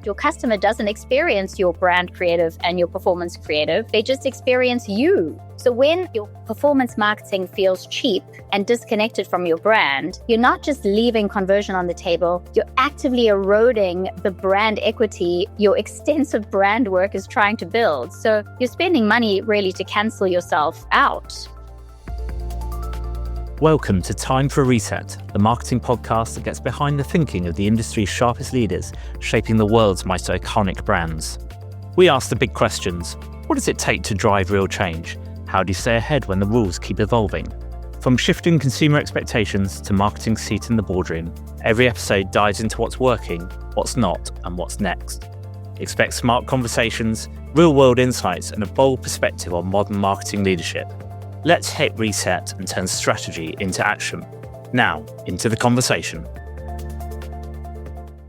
Your customer doesn't experience your brand creative and your performance creative. They just experience you. So when your performance marketing feels cheap and disconnected from your brand, you're not just leaving conversion on the table, you're actively eroding the brand equity your extensive brand work is trying to build. So you're spending money really to cancel yourself out. Welcome to Time for a Reset, the marketing podcast that gets behind the thinking of the industry's sharpest leaders, shaping the world's most iconic brands. We ask the big questions. What does it take to drive real change? How do you stay ahead when the rules keep evolving? From shifting consumer expectations to marketing seat in the boardroom, every episode dives into what's working, what's not, and what's next. Expect smart conversations, real-world insights, and a bold perspective on modern marketing leadership. Let's hit reset and turn strategy into action. Now, into the conversation.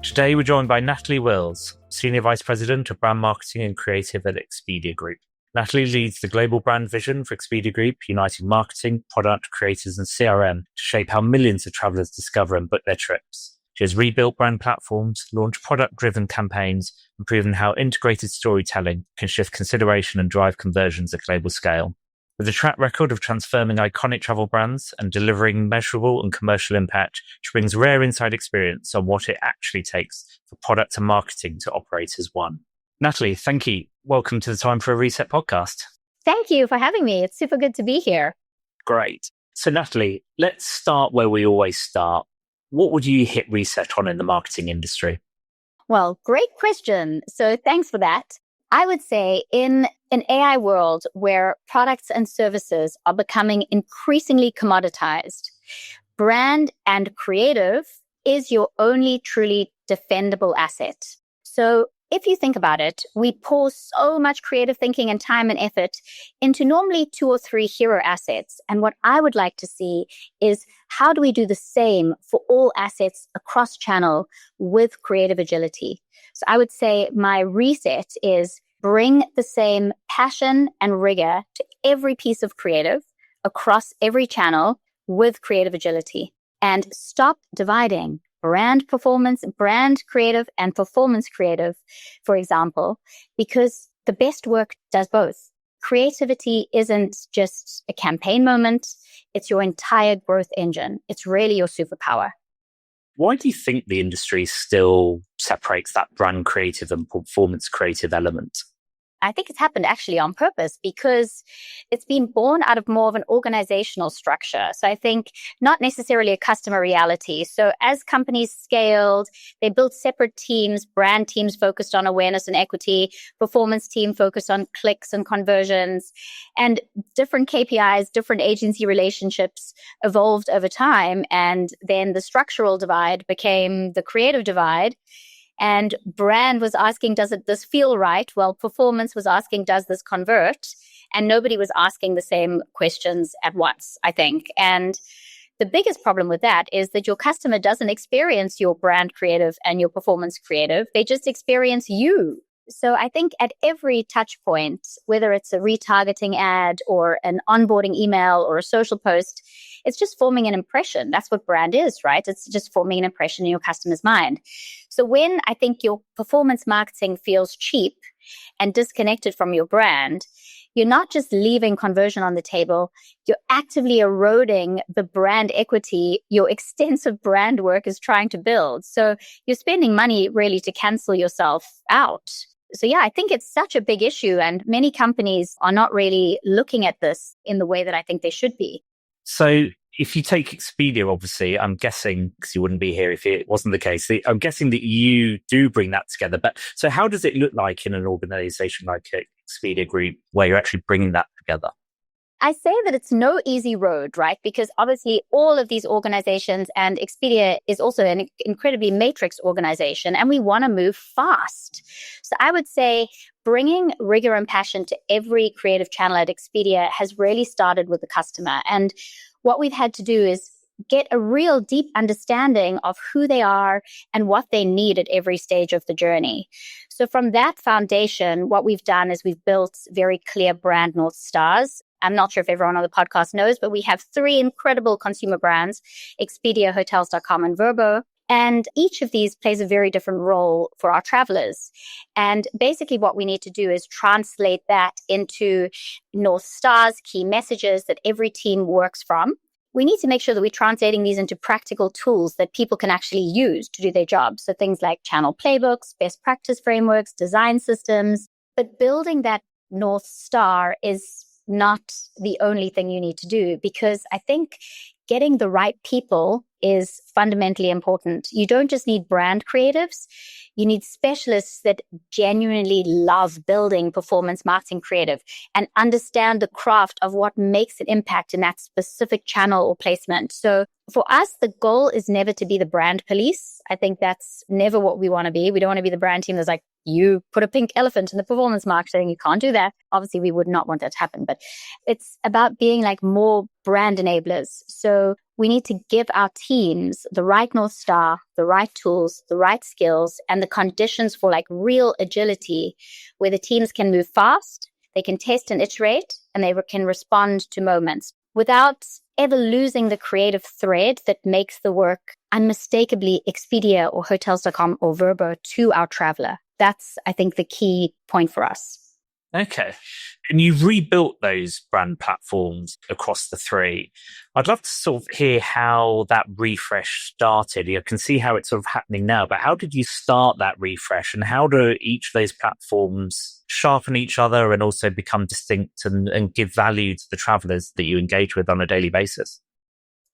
Today, we're joined by Natalie Wills, Senior Vice President of Brand Marketing and Creative at Expedia Group. Natalie leads the global brand vision for Expedia Group, uniting marketing, product, creators, and CRM to shape how millions of travelers discover and book their trips. She has rebuilt brand platforms, launched product-driven campaigns, and proven how integrated storytelling can shift consideration and drive conversions at global scale. With a track record of transforming iconic travel brands and delivering measurable and commercial impact, she brings rare inside experience on what it actually takes for product and marketing to operate as one. Natalie, thank you. Welcome to the Time for a Reset podcast. Thank you for having me. It's super good to be here. Great. So Natalie, let's start where we always start. What would you hit reset on in the marketing industry? Well, great question. So thanks for that. I would say in an AI world where products and services are becoming increasingly commoditized, brand and creative is your only truly defendable asset. So if you think about it, we pour so much creative thinking and time and effort into normally 2 or 3 hero assets. And what I would like to see is how do we do the same for all assets across channel with creative agility? So I would say my reset is bring the same passion and rigor to every piece of creative across every channel with creative agility, and stop dividing brand performance, brand creative, and performance creative, for example, because the best work does both. Creativity isn't just a campaign moment. It's your entire growth engine. It's really your superpower. Why do you think the industry still separates that brand creative and performance creative element? I think it's happened actually on purpose because it's been born out of more of an organizational structure. So I think not necessarily a customer reality. So as companies scaled, they built separate teams, brand teams focused on awareness and equity, performance team focused on clicks and conversions, and different KPIs, different agency relationships evolved over time. And then the structural divide became the creative divide. And brand was asking, does this feel right? Well, performance was asking, does this convert? And nobody was asking the same questions at once, I think. And the biggest problem with that is that your customer doesn't experience your brand creative and your performance creative. They just experience you. So I think at every touch point, whether it's a retargeting ad or an onboarding email or a social post, it's just forming an impression. That's what brand is, right? It's just forming an impression in your customer's mind. So when I think your performance marketing feels cheap and disconnected from your brand, you're not just leaving conversion on the table, you're actively eroding the brand equity your extensive brand work is trying to build. So you're spending money really to cancel yourself out. So yeah, I think it's such a big issue, and many companies are not really looking at this in the way that I think they should be. So if you take Expedia, obviously, I'm guessing, because you wouldn't be here if it wasn't the case, I'm guessing that you do bring that together. But so how does it look like in an organization like Expedia Group where you're actually bringing that together? I say that it's no easy road, right? Because obviously all of these organizations, and Expedia is also an incredibly matrix organization, and we want to move fast. So I would say bringing rigor and passion to every creative channel at Expedia has really started with the customer. And what we've had to do is get a real deep understanding of who they are and what they need at every stage of the journey. So from that foundation, what we've done is we've built very clear brand North Stars. I'm not sure if everyone on the podcast knows, but we have 3 incredible consumer brands, Expedia, Hotels.com, and Vrbo. And each of these plays a very different role for our travelers. And basically what we need to do is translate that into North Stars, key messages that every team works from. We need to make sure that we're translating these into practical tools that people can actually use to do their job. So things like channel playbooks, best practice frameworks, design systems. But building that North Star is not the only thing you need to do, because I think getting the right people is fundamentally important. You don't just need brand creatives. You need specialists that genuinely love building performance marketing creative and understand the craft of what makes an impact in that specific channel or placement. So for us, the goal is never to be the brand police. I think that's never what we want to be. We don't want to be the brand team that's like, you put a pink elephant in the performance marketing. You can't do that. Obviously, we would not want that to happen, but it's about being like more brand enablers. So we need to give our teams the right North Star, the right tools, the right skills, and the conditions for like real agility, where the teams can move fast, they can test and iterate, and they can respond to moments without ever losing the creative thread that makes the work unmistakably Expedia or Hotels.com or Vrbo to our traveler. That's, I think, the key point for us. Okay. And you've rebuilt those brand platforms across the three. I'd love to sort of hear how that refresh started. You can see how it's sort of happening now, but how did you start that refresh, and how do each of those platforms sharpen each other and also become distinct and give value to the travelers that you engage with on a daily basis?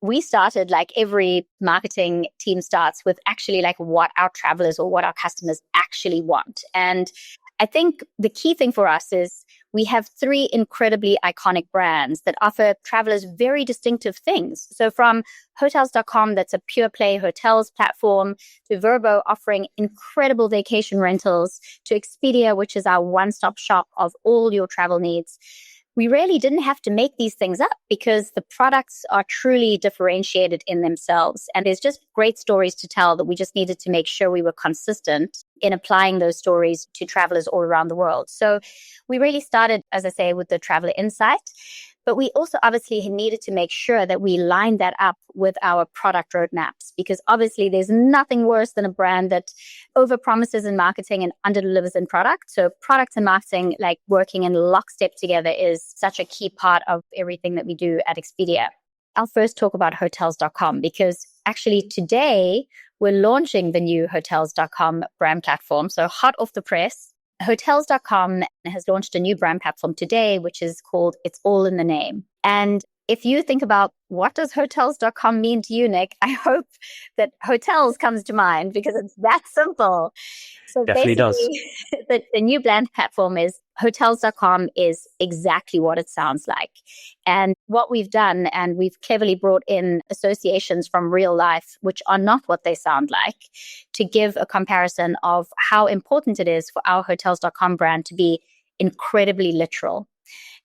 We started, like every marketing team starts, with actually like what our travelers or what our customers actually want. And I think the key thing for us is we have three incredibly iconic brands that offer travelers very distinctive things. So from Hotels.com, that's a pure play hotels platform, to Vrbo offering incredible vacation rentals, to Expedia, which is our one-stop shop of all your travel needs. We really didn't have to make these things up because the products are truly differentiated in themselves. And there's just great stories to tell that we just needed to make sure we were consistent in applying those stories to travelers all around the world. So we really started, as I say, with the traveler insight. But we also obviously needed to make sure that we lined that up with our product roadmaps, because obviously there's nothing worse than a brand that overpromises in marketing and underdelivers in product. So product and marketing, like working in lockstep together, is such a key part of everything that we do at Expedia. I'll first talk about Hotels.com, because actually today we're launching the new Hotels.com brand platform. So hot off the press. Hotels.com has launched a new brand platform today, which is called It's All in the Name. And if you think about what does Hotels.com mean to you, Nick, I hope that hotels comes to mind, because it's that simple. So Definitely basically, the new brand platform is Hotels.com is exactly what it sounds like. And what we've done, and we've cleverly brought in associations from real life, which are not what they sound like, to give a comparison of how important it is for our Hotels.com brand to be incredibly literal.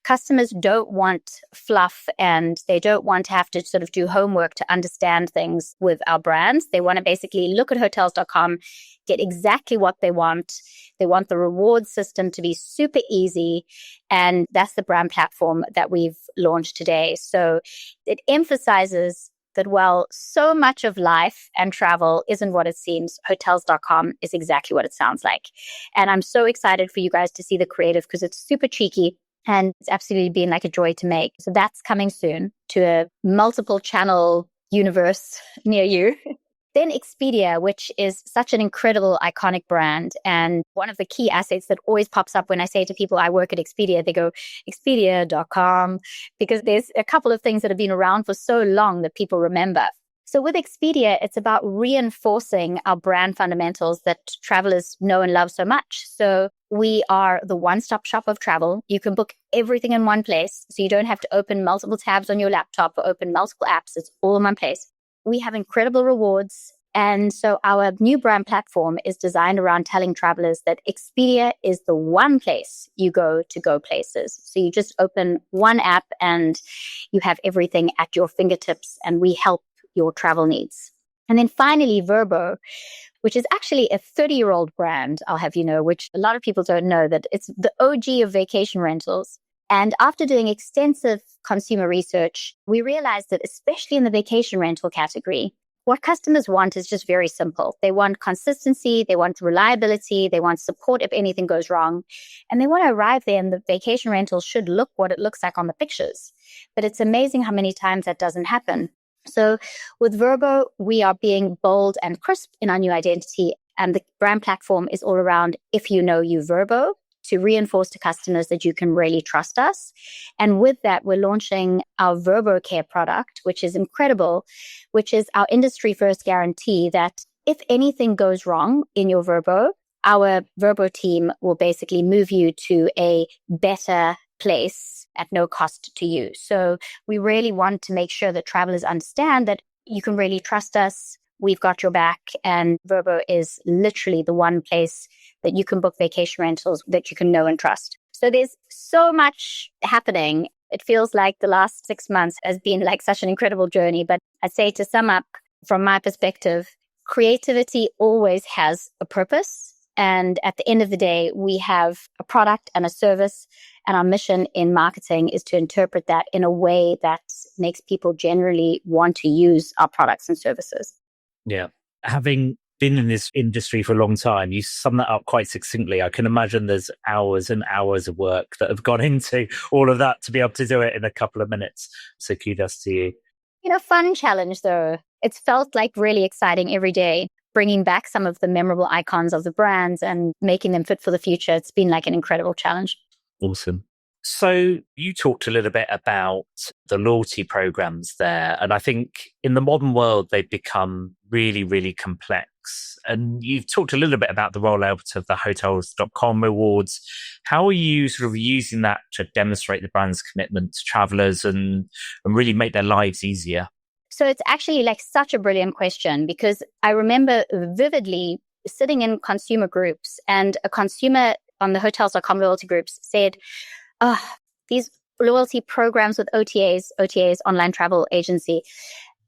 Customers don't want fluff, and they don't want to have to sort of do homework to understand things with our brands. They want to basically look at Hotels.com, get exactly what they want. They want the reward system to be super easy. And that's the brand platform that we've launched today. So it emphasizes that while so much of life and travel isn't what it seems, Hotels.com is exactly what it sounds like. And I'm so excited for you guys to see the creative, because it's super cheeky. And it's absolutely been like a joy to make. So that's coming soon to a multiple channel universe near you. Then Expedia, which is such an incredible, iconic brand. And one of the key assets that always pops up when I say to people I work at Expedia, they go, Expedia.com, because there's a couple of things that have been around for so long that people remember. So with Expedia, it's about reinforcing our brand fundamentals that travelers know and love so much. So we are the one-stop shop of travel. You can book everything in one place, so you don't have to open multiple tabs on your laptop or open multiple apps. It's all in one place. We have incredible rewards. And so our new brand platform is designed around telling travelers that Expedia is the one place you go to go places. So you just open one app and you have everything at your fingertips, and we help your travel needs. And then finally, Vrbo, which is actually a 30-year-old brand, I'll have you know, which a lot of people don't know, that it's the OG of vacation rentals. And after doing extensive consumer research, we realized that especially in the vacation rental category, What customers want is just very simple. They want consistency, they want reliability, they want support if anything goes wrong, and they want to arrive there and the vacation rental should look what it looks like on the pictures. But it's amazing how many times that doesn't happen. So with Vrbo, we are being bold and crisp in our new identity, and the brand platform is all around if you know you Vrbo, to reinforce to customers that you can really trust us. And with that, we're launching our Vrbo Care product, which is incredible, which is our industry first guarantee that if anything goes wrong in your Vrbo, our Vrbo team will basically move you to a better place at no cost to you. So we really want to make sure that travelers understand that you can really trust us. We've got your back, and Vrbo is literally the one place that you can book vacation rentals that you can know and trust. So there's so much happening. It feels like the last 6 months has been like such an incredible journey. But I'd say, to sum up, from my perspective, creativity always has a purpose. And at the end of the day, we have a product and a service, and our mission in marketing is to interpret that in a way that makes people generally want to use our products and services. Yeah. Having been in this industry for a long time, you sum that up quite succinctly. I can imagine there's hours and hours of work that have gone into all of that to be able to do it in a couple of minutes. So kudos to you. Fun challenge though. It's felt like really exciting every day, bringing back some of the memorable icons of the brands and making them fit for the future. It's been like an incredible challenge. Awesome. So you talked a little bit about the loyalty programs there. And I think in the modern world, they've become really, really complex. And you've talked a little bit about the rollout of the hotels.com rewards. How are you sort of using that to demonstrate the brand's commitment to travelers and really make their lives easier? So it's actually like such a brilliant question, because I remember vividly sitting in consumer groups, and a consumer on the hotels.com loyalty groups said, these loyalty programs with OTAs, online travel agency,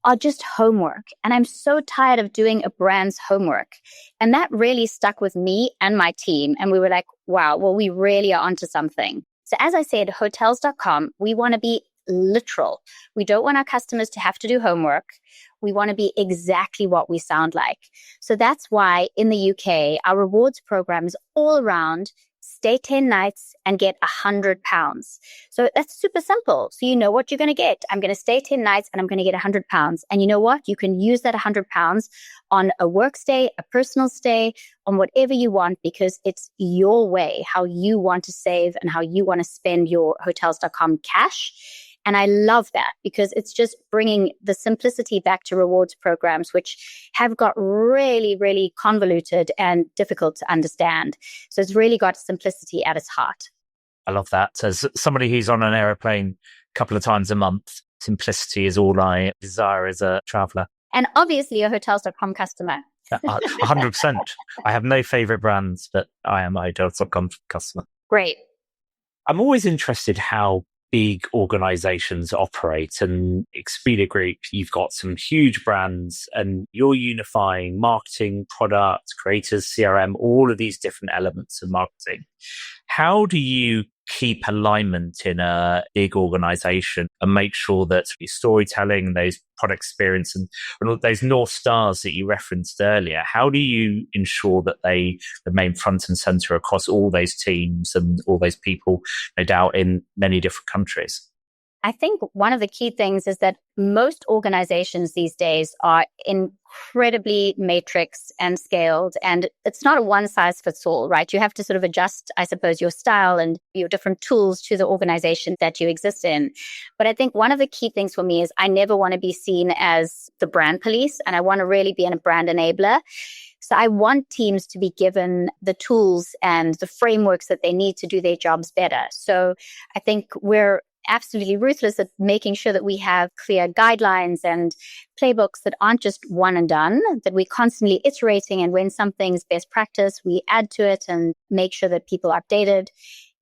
are just homework. And I'm so tired of doing a brand's homework. And that really stuck with me and my team. And we were like, wow, well, we really are onto something. So as I said, hotels.com, we want to be literal. We don't want our customers to have to do homework. We want to be exactly what we sound like. So that's why in the UK, our rewards program is all around stay 10 nights and get £100. So that's super simple. So you know what you're going to get. I'm going to stay 10 nights and I'm going to get £100. And you know what? You can use that £100 on a work stay, a personal stay, on whatever you want, because it's your way, how you want to save and how you want to spend your hotels.com cash. And I love that, because it's just bringing the simplicity back to rewards programs, which have got really, really convoluted and difficult to understand. So it's really got simplicity at its heart. I love that. As somebody who's on an aeroplane a couple of times a month, simplicity is all I desire as a traveler. And obviously a hotels.com customer. 100%. I have no favorite brands, but I am a hotels.com customer. Great. I'm always interested how big organizations operate, and Expedia Group, you've got some huge brands and you're unifying marketing, product, creators, CRM, all of these different elements of marketing. How do you keep alignment in a big organization and make sure that your storytelling, those product experience and those North Stars that you referenced earlier, how do you ensure that they remain front and center across all those teams and all those people, no doubt, in many different countries? I think one of the key things is that most organizations these days are incredibly matrix and scaled, and it's not a one size fits all, right? You have to sort of adjust, I suppose, your style and your different tools to the organization that you exist in. But I think one of the key things for me is I never want to be seen as the brand police, and I want to really be a brand enabler. So I want teams to be given the tools and the frameworks that they need to do their jobs better. So I think we're absolutely ruthless at making sure that we have clear guidelines and playbooks that aren't just one and done, that we're constantly iterating. And when something's best practice, we add to it and make sure that people are updated.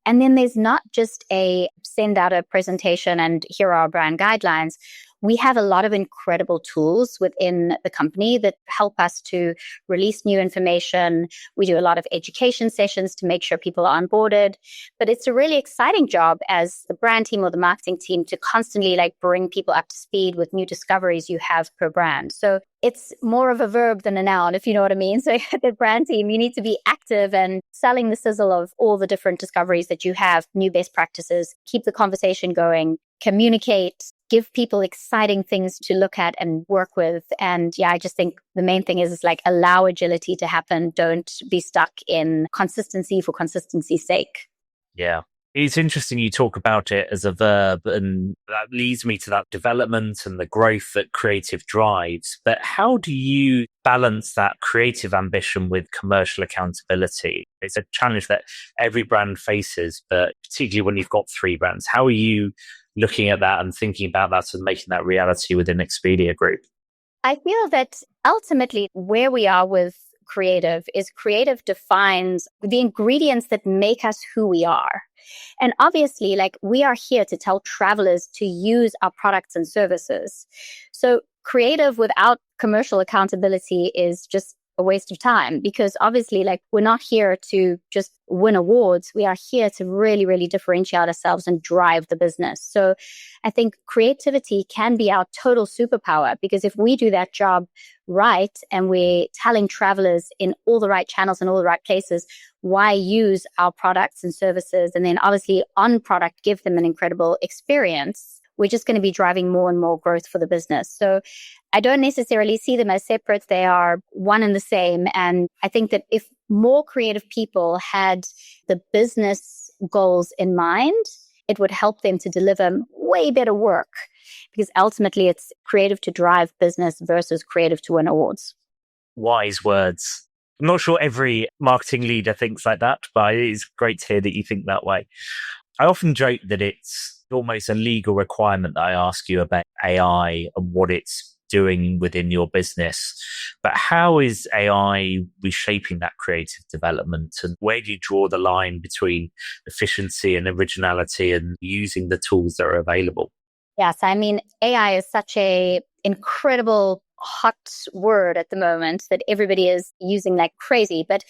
And then there's not just a send out a presentation and here are our brand guidelines. we have a lot of incredible tools within the company that help us to release new information. We do a lot of education sessions to make sure people are onboarded. But it's a really exciting job as the brand team or the marketing team to constantly like bring people up to speed with new discoveries you have per brand. So it's more of a verb than a noun, if you know what I mean. So the brand team, you need to be active and selling the sizzle of all the different discoveries that you have, new best practices, keep the conversation going, communicate, give people exciting things to look at and work with. And yeah, I just think the main thing is like allow agility to happen. Don't be stuck in consistency for consistency's sake. Yeah. It's interesting you talk about it as a verb, and that leads me to that development and the growth that creative drives. But how do you balance that creative ambition with commercial accountability? It's a challenge that every brand faces, but particularly when you've got 3 brands. How are you looking at that and thinking about that and making that reality within Expedia Group? I feel that ultimately where we are with creative is creative defines the ingredients that make us who we are. And obviously, like we are here to tell travelers to use our products and services. So creative without commercial accountability is just a waste of time, because obviously like we're not here to just win awards. We are here to really, really differentiate ourselves and drive the business. So I think creativity can be our total superpower, because if we do that job right and we're telling travelers in all the right channels and all the right places why use our products and services, and then obviously on product give them an incredible experience, we're just going to be driving more and more growth for the business. So I don't necessarily see them as separate. They are one and the same. And I think that if more creative people had the business goals in mind, it would help them to deliver way better work, because ultimately it's creative to drive business versus creative to win awards. Wise words. I'm not sure every marketing leader thinks like that, but it is great to hear that you think that way. I often joke that it's almost a legal requirement that I ask you about AI and what it's doing within your business. But how is AI reshaping that creative development? And where do you draw the line between efficiency and originality and using the tools that are available? Yes, I mean, AI is such a incredible hot word at the moment that everybody is using like crazy. But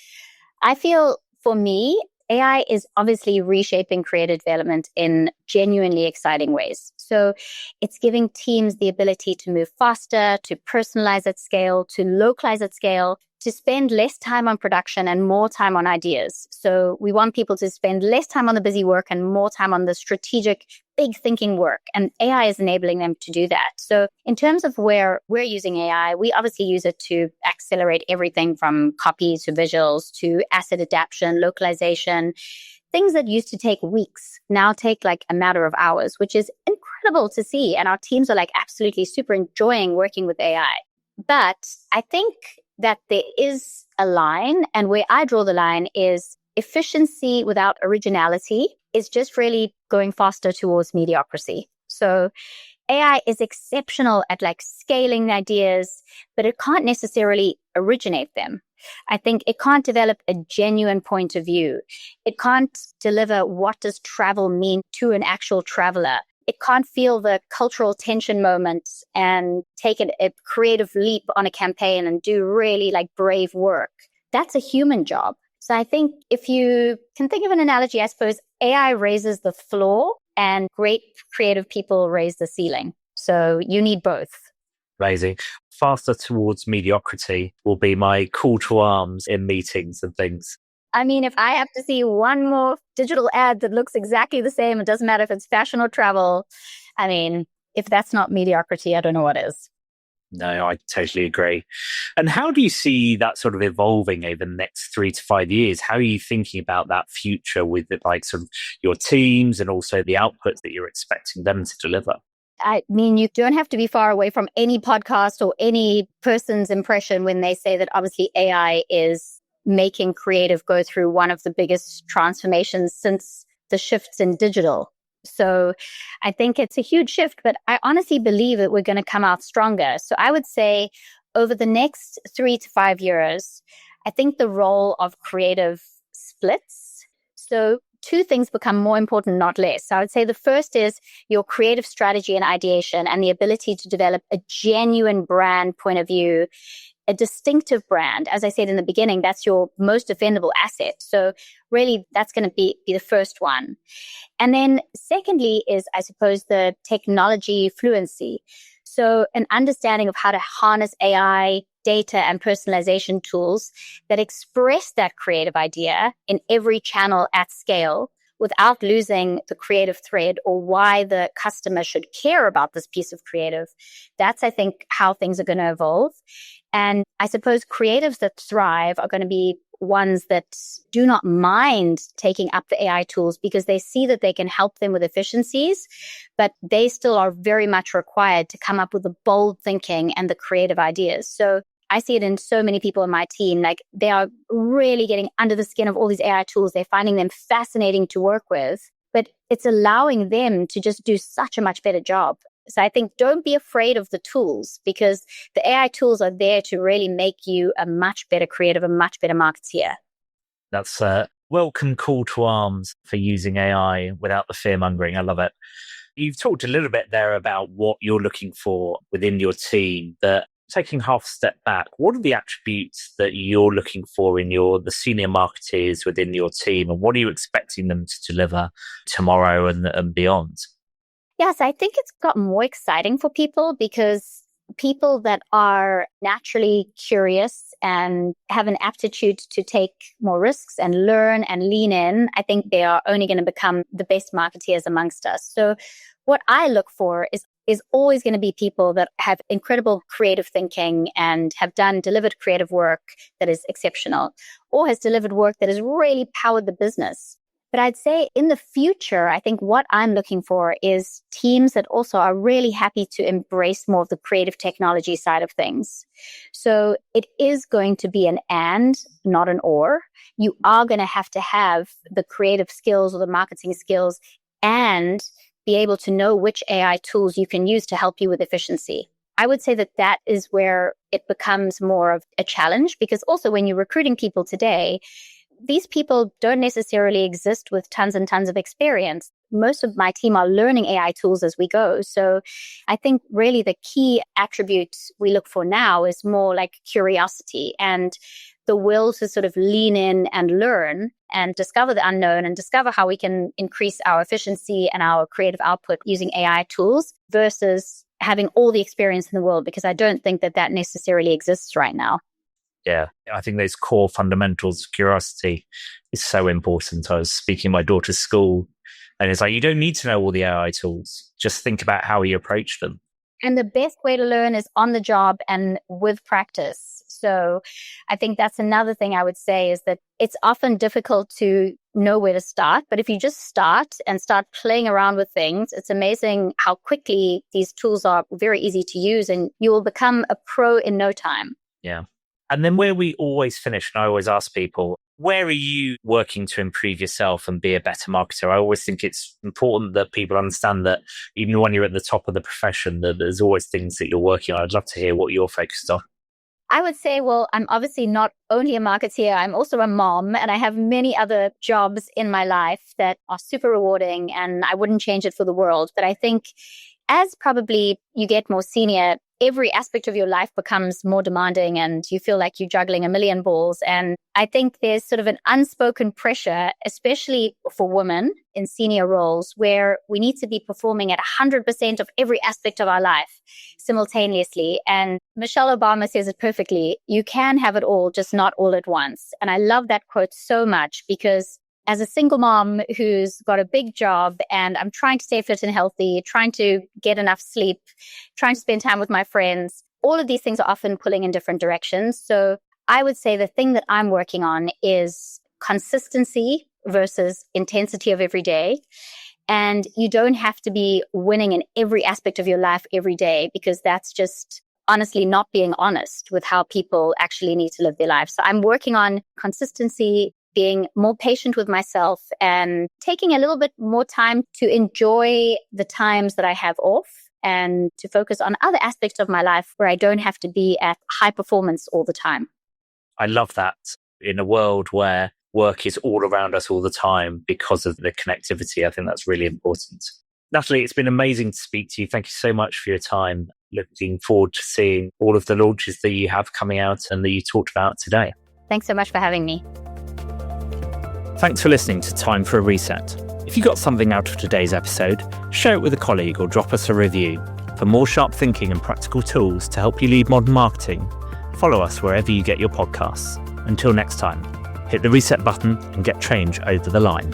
I feel for me, AI is obviously reshaping creative development in genuinely exciting ways. So it's giving teams the ability to move faster, to personalize at scale, to localize at scale, to spend less time on production and more time on ideas. So we want people to spend less time on the busy work and more time on the strategic, big thinking work. And AI is enabling them to do that. So in terms of where we're using AI, we obviously use it to accelerate everything from copy to visuals to asset adaptation, localization. Things that used to take weeks now take like a matter of hours, which is incredible to see. And our teams are like absolutely super enjoying working with AI. But I think that there is a line, and where I draw the line is efficiency without originality is just really going faster towards mediocrity. So AI is exceptional at like scaling ideas, but it can't necessarily originate them. I think it can't develop a genuine point of view. It can't deliver what does travel mean to an actual traveler. It can't feel the cultural tension moments and take a creative leap on a campaign and do really like brave work. That's a human job. So I think if you can think of an analogy, I suppose AI raises the floor and great creative people raise the ceiling. So you need both. Amazing. Faster towards mediocrity will be my call to arms in meetings and things. I mean, if I have to see one more digital ad that looks exactly the same, it doesn't matter if it's fashion or travel. I mean, if that's not mediocrity, I don't know what is. No, I totally agree. And how do you see that sort of evolving over the next 3 to 5 years? How are you thinking about that future with like sort of your teams and also the outputs that you're expecting them to deliver? I mean, you don't have to be far away from any podcast or any person's impression when they say that obviously AI is making creative go through one of the biggest transformations since the shifts in digital. So I think it's a huge shift, but I honestly believe that we're going to come out stronger. So I would say over the next 3 to 5 years, I think the role of creative splits. So two things become more important, not less. So I would say the first is your creative strategy and ideation and the ability to develop a genuine brand point of view, a distinctive brand. As I said in the beginning, that's your most defendable asset. So really, that's going to be the first one. And then secondly is, I suppose, the technology fluency. So an understanding of how to harness AI, data, and personalization tools that express that creative idea in every channel at scale without losing the creative thread or why the customer should care about this piece of creative. That's, I think, how things are going to evolve. And I suppose creatives that thrive are going to be ones that do not mind taking up the AI tools because they see that they can help them with efficiencies, but they still are very much required to come up with the bold thinking and the creative ideas. So I see it in so many people in my team, like they are really getting under the skin of all these AI tools. They're finding them fascinating to work with, but it's allowing them to just do such a much better job. So I think don't be afraid of the tools because the AI tools are there to really make you a much better creative, a much better marketeer. That's a welcome call to arms for using AI without the fear mongering. I love it. You've talked a little bit there about what you're looking for within your team. That taking half a step back, what are the attributes that you're looking for in the senior marketeers within your team, and what are you expecting them to deliver tomorrow and beyond? Yes, I think it's got more exciting for people because people that are naturally curious and have an aptitude to take more risks and learn and lean in, I think they are only going to become the best marketeers amongst us. So what I look for is always going to be people that have incredible creative thinking and have delivered creative work that is exceptional or has delivered work that has really powered the business. But I'd say in the future, I think what I'm looking for is teams that also are really happy to embrace more of the creative technology side of things. So it is going to be an and, not an or. You are going to have the creative skills or the marketing skills and be able to know which AI tools you can use to help you with efficiency. I would say that is where it becomes more of a challenge because also when you're recruiting people today, these people don't necessarily exist with tons and tons of experience. Most of my team are learning AI tools as we go. So I think really the key attributes we look for now is more like curiosity and the will to sort of lean in and learn and discover the unknown and discover how we can increase our efficiency and our creative output using AI tools versus having all the experience in the world, because I don't think that necessarily exists right now. Yeah, I think those core fundamentals, curiosity is so important. I was speaking at my daughter's school and it's like, you don't need to know all the AI tools. Just think about how you approach them. And the best way to learn is on the job and with practice. So I think that's another thing I would say is that it's often difficult to know where to start. But if you just start playing around with things, it's amazing how quickly these tools are very easy to use and you will become a pro in no time. Yeah. And then where we always finish, and I always ask people, where are you working to improve yourself and be a better marketer? I always think it's important that people understand that even when you're at the top of the profession, that there's always things that you're working on. I'd love to hear what you're focused on. I would say, well, I'm obviously not only a marketeer, I'm also a mom, and I have many other jobs in my life that are super rewarding, and I wouldn't change it for the world. But I think as probably you get more senior, every aspect of your life becomes more demanding and you feel like you're juggling a million balls. And I think there's sort of an unspoken pressure, especially for women in senior roles, where we need to be performing at 100% of every aspect of our life simultaneously. And Michelle Obama says it perfectly. You can have it all, just not all at once. And I love that quote so much because as a single mom who's got a big job and I'm trying to stay fit and healthy, trying to get enough sleep, trying to spend time with my friends, all of these things are often pulling in different directions. So I would say the thing that I'm working on is consistency versus intensity of every day. And you don't have to be winning in every aspect of your life every day because that's just honestly not being honest with how people actually need to live their lives. So I'm working on consistency, being more patient with myself and taking a little bit more time to enjoy the times that I have off and to focus on other aspects of my life where I don't have to be at high performance all the time. I love that. In a world where work is all around us all the time because of the connectivity. I think that's really important. Natalie, it's been amazing to speak to you. Thank you so much for your time. Looking forward to seeing all of the launches that you have coming out and that you talked about today. Thanks so much for having me. Thanks for listening to Time for a Reset. If you got something out of today's episode, share it with a colleague or drop us a review. For more sharp thinking and practical tools to help you lead modern marketing, follow us wherever you get your podcasts. Until next time, hit the reset button and get change over the line.